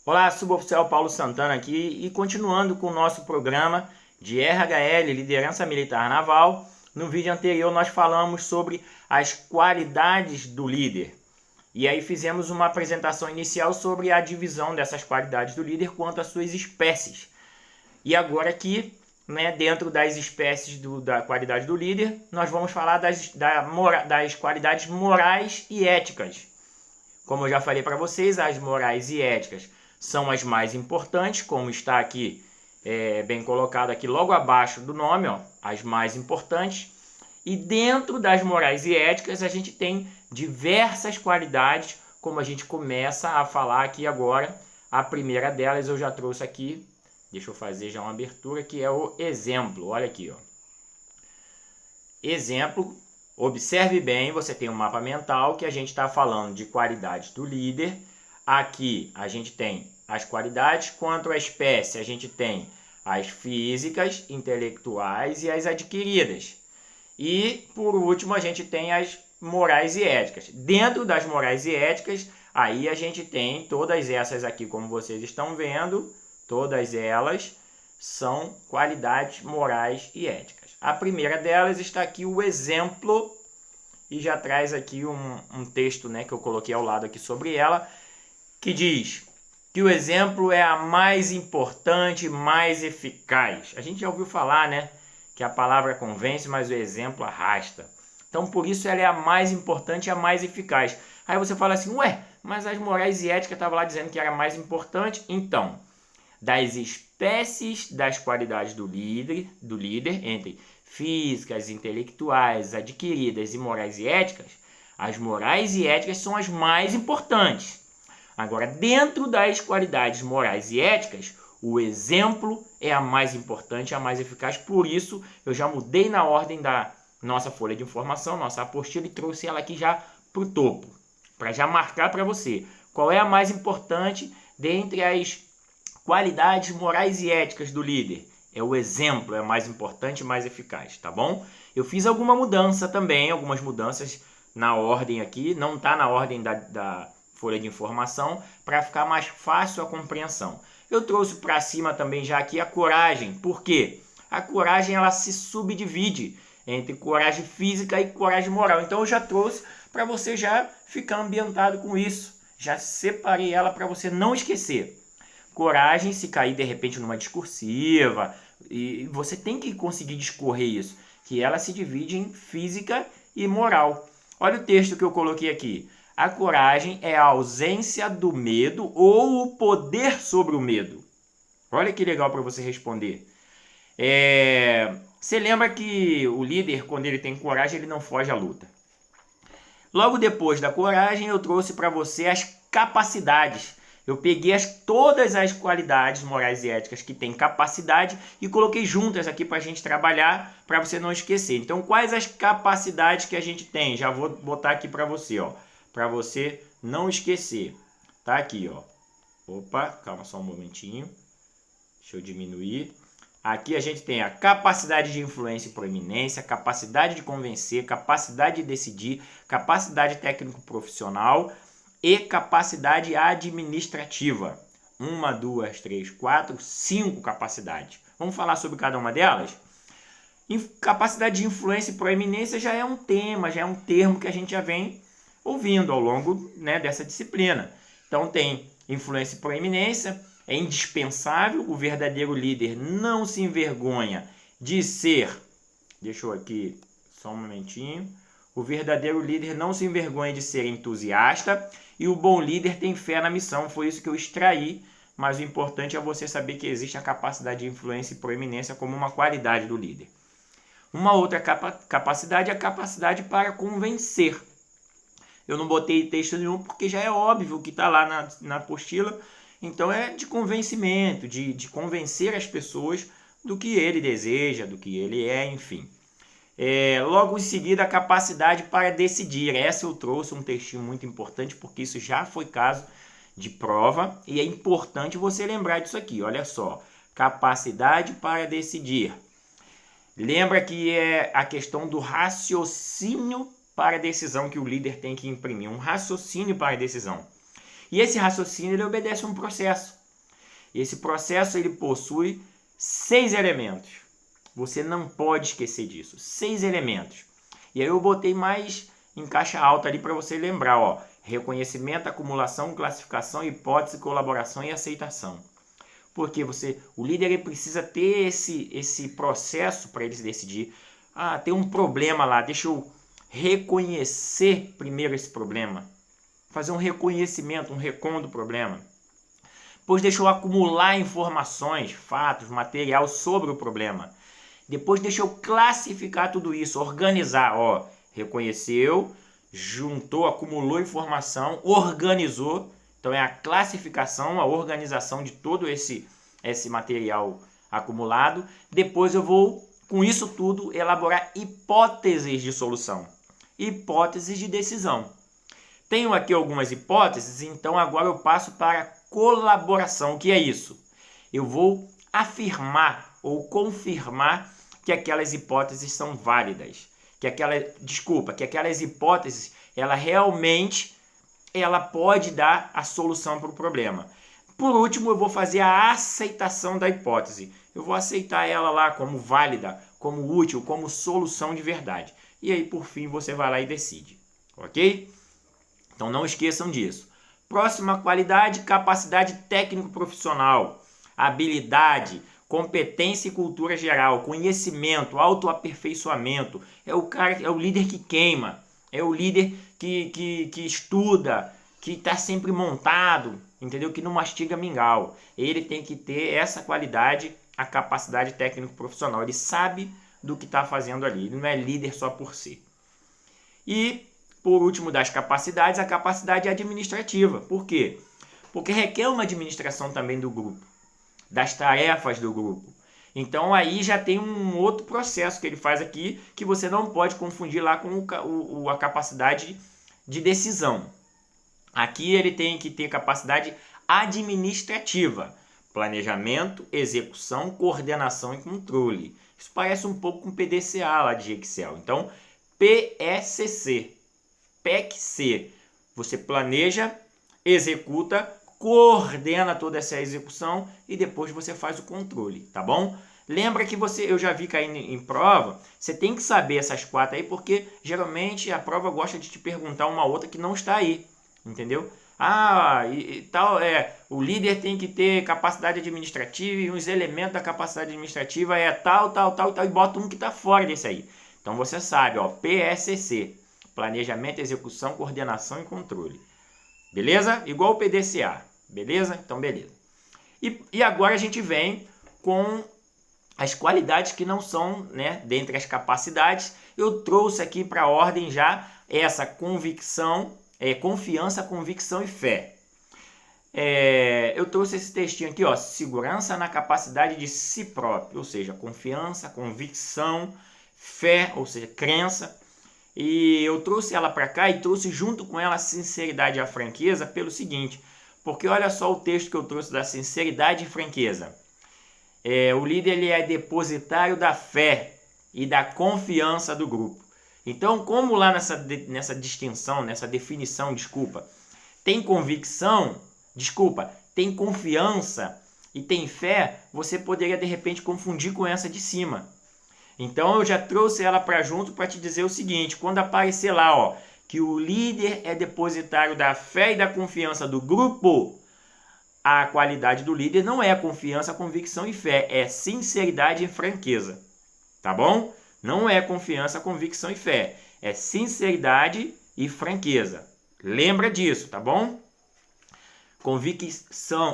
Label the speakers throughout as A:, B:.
A: Olá, suboficial Paulo Santana aqui e continuando com o nosso programa de RHL, Liderança Militar Naval. No vídeo anterior nós falamos sobre as qualidades do líder. E aí fizemos uma apresentação inicial sobre a divisão dessas qualidades do líder quanto às suas espécies. E agora aqui, dentro das espécies da qualidade do líder, nós vamos falar das qualidades morais e éticas. Como eu já falei para vocês, as morais e éticas são as mais importantes, como está aqui bem colocado aqui logo abaixo do nome, ó, as mais importantes. E dentro das morais e éticas a gente tem diversas qualidades, como a gente começa a falar aqui agora. A primeira delas eu já trouxe aqui, deixa eu fazer já uma abertura, que é o exemplo. Olha aqui, ó. Exemplo, observe bem, você tem um mapa mental que a gente está falando de qualidades do líder. Aqui a gente tem as qualidades, quanto à espécie a gente tem as físicas, intelectuais e as adquiridas. E por último a gente tem as morais e éticas. Dentro das morais e éticas, aí a gente tem todas essas aqui, como vocês estão vendo, todas elas são qualidades morais e éticas. A primeira delas está aqui o exemplo, e já traz aqui um texto que eu coloquei ao lado aqui sobre ela, que diz que o exemplo é a mais importante e mais eficaz. A gente já ouviu falar, que a palavra convence, mas o exemplo arrasta. Então, por isso ela é a mais importante e a mais eficaz. Aí você fala assim, ué, mas as morais e ética estavam lá dizendo que era mais importante. Então, das espécies das qualidades do líder, entre físicas, intelectuais, adquiridas e morais e éticas, as morais e éticas são as mais importantes. Agora, dentro das qualidades morais e éticas, o exemplo é a mais importante, a mais eficaz. Por isso, eu já mudei na ordem da nossa folha de informação, nossa apostila, e trouxe ela aqui já para o topo, para já marcar para você qual é a mais importante dentre as qualidades morais e éticas do líder. É o exemplo, é a mais importante e mais eficaz, tá bom? Eu fiz alguma mudança também, algumas mudanças na ordem aqui, não está na ordem da folha de informação, para ficar mais fácil a compreensão. Eu trouxe para cima também já aqui a coragem. Por quê? A coragem ela se subdivide entre coragem física e coragem moral. Então eu já trouxe para você já ficar ambientado com isso. Já separei ela para você não esquecer. Coragem, se cair de repente numa discursiva, e você tem que conseguir discorrer isso, que ela se divide em física e moral. Olha o texto que eu coloquei aqui. A coragem é a ausência do medo ou o poder sobre o medo. Olha que legal para você responder. Você lembra que o líder, quando ele tem coragem, ele não foge à luta. Logo depois da coragem, eu trouxe para você as capacidades. Eu peguei todas as qualidades morais e éticas que têm capacidade e coloquei juntas aqui para a gente trabalhar, para você não esquecer. Então, quais as capacidades que a gente tem? Já vou botar aqui para você, ó. Para você não esquecer. Tá aqui, ó. Opa, calma só um momentinho. Deixa eu diminuir. Aqui a gente tem a capacidade de influência e proeminência, capacidade de convencer, capacidade de decidir, capacidade técnico-profissional e capacidade administrativa. 1, 2, 3, 4, 5 capacidades. Vamos falar sobre cada uma delas? Capacidade de influência e proeminência já é um tema, já é um termo que a gente já vem ouvindo ao longo dessa disciplina. Então tem influência e proeminência, é indispensável, o verdadeiro líder não se envergonha de ser, deixa eu aqui só um momentinho, o verdadeiro líder não se envergonha de ser entusiasta e o bom líder tem fé na missão, foi isso que eu extraí, mas o importante é você saber que existe a capacidade de influência e proeminência como uma qualidade do líder. Uma outra capacidade é a capacidade para convencer. Eu não botei texto nenhum porque já é óbvio que está lá na apostila. Então é de convencimento, de convencer as pessoas do que ele deseja, do que ele é, enfim. Logo em seguida, a capacidade para decidir. Essa eu trouxe um textinho muito importante porque isso já foi caso de prova e é importante você lembrar disso aqui. Olha só, capacidade para decidir. Lembra que é a questão do raciocínio para a decisão que o líder tem que imprimir, um raciocínio para a decisão. E esse raciocínio ele obedece a um processo. Esse processo ele possui 6 elementos. Você não pode esquecer disso. 6 elementos. E aí eu botei mais em caixa alta ali para você lembrar, ó. Reconhecimento, acumulação, classificação, hipótese, colaboração e aceitação. Porque o líder ele precisa ter esse processo para ele decidir. Ah, tem um problema lá, deixa eu reconhecer primeiro esse problema. Fazer um reconhecimento, um recon do problema. Depois deixa eu acumular informações, fatos, material sobre o problema. Depois deixa eu classificar tudo isso, organizar. Ó, reconheceu, juntou, acumulou informação, organizou. Então é a classificação, a organização de todo esse material acumulado. Depois eu vou, com isso tudo, elaborar hipóteses de solução. Hipóteses de decisão. Tenho aqui algumas hipóteses, então agora eu passo para colaboração. O que é isso? Eu vou afirmar ou confirmar que aquelas hipóteses são válidas. Que aquelas hipóteses, ela realmente pode dar a solução para o problema. Por último, eu vou fazer a aceitação da hipótese. Eu vou aceitar ela lá como válida, como útil, como solução de verdade. E aí, por fim, você vai lá e decide. Ok? Então, não esqueçam disso. Próxima qualidade, capacidade técnico-profissional, habilidade, competência e cultura geral, conhecimento, autoaperfeiçoamento. É o líder que queima, é o líder que estuda, que está sempre montado, entendeu? Que não mastiga mingau. Ele tem que ter essa qualidade, a capacidade técnico-profissional. Ele sabe do que está fazendo ali, ele não é líder só por si. E por último das capacidades, a capacidade administrativa. Por quê? Porque requer uma administração também do grupo, das tarefas do grupo. Então aí já tem um outro processo que ele faz aqui, que você não pode confundir lá com a capacidade de decisão. Aqui ele tem que ter capacidade administrativa, planejamento, execução, coordenação e controle. Isso parece um pouco com PDCA lá de Excel. Então, PECC. PEC-C. Você planeja, executa, coordena toda essa execução e depois você faz o controle, tá bom? Lembra que eu já vi caindo em prova, você tem que saber essas 4 aí, porque geralmente a prova gosta de te perguntar uma outra que não está aí, entendeu? O líder tem que ter capacidade administrativa e os elementos da capacidade administrativa é tal, e bota um que está fora desse aí. Então você sabe, ó, PSC. Planejamento, execução, coordenação e controle. Beleza? Igual o PDCA. Beleza? Então, beleza. E agora a gente vem com as qualidades que não são, né, dentre as capacidades. Eu trouxe aqui para a ordem já essa convicção, confiança, convicção e fé. Eu trouxe esse textinho aqui, ó, segurança na capacidade de si próprio, ou seja, confiança, convicção, fé, ou seja, crença. E eu trouxe ela para cá e trouxe junto com ela a sinceridade e a franqueza pelo seguinte, porque olha só o texto que eu trouxe da sinceridade e franqueza. O líder ele é depositário da fé e da confiança do grupo. Então, como lá nessa distinção, nessa definição, tem convicção, tem confiança e tem fé, você poderia de repente confundir com essa de cima. Então eu já trouxe ela para junto para te dizer o seguinte, quando aparecer lá, ó, que o líder é depositário da fé e da confiança do grupo, a qualidade do líder não é confiança, convicção e fé, é sinceridade e franqueza, tá bom? Não é confiança, convicção e fé, é sinceridade e franqueza. Lembra disso, tá bom?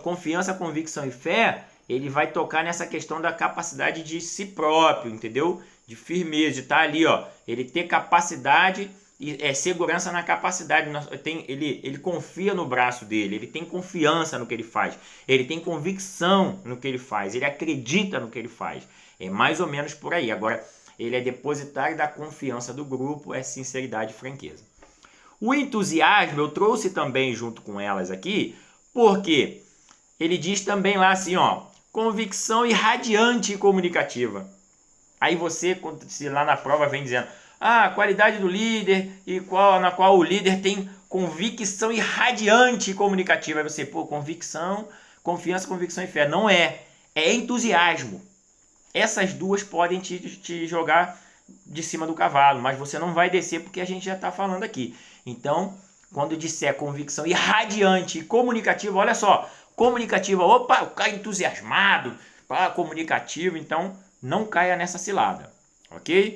A: Confiança, convicção e fé, ele vai tocar nessa questão da capacidade de si próprio, entendeu? De firmeza, de estar ali, ó. Ele ter capacidade e segurança na capacidade. Ele confia no braço dele, ele tem confiança no que ele faz, ele tem convicção no que ele faz, ele acredita no que ele faz. É mais ou menos por aí. Agora, ele é depositário da confiança do grupo, é sinceridade e franqueza. O entusiasmo eu trouxe também junto com elas aqui, porque ele diz também lá assim, ó, convicção irradiante e comunicativa. Aí você, se lá na prova vem dizendo, a qualidade do líder na qual o líder tem convicção irradiante e comunicativa. Aí você, pô, convicção, confiança, convicção e fé. Não é. É entusiasmo. Essas duas podem te jogar de cima do cavalo, mas você não vai descer porque a gente já está falando aqui. Então, quando disser convicção irradiante e comunicativa, olha só, comunicativa, opa, o cara entusiasmado, comunicativo, então não caia nessa cilada, ok?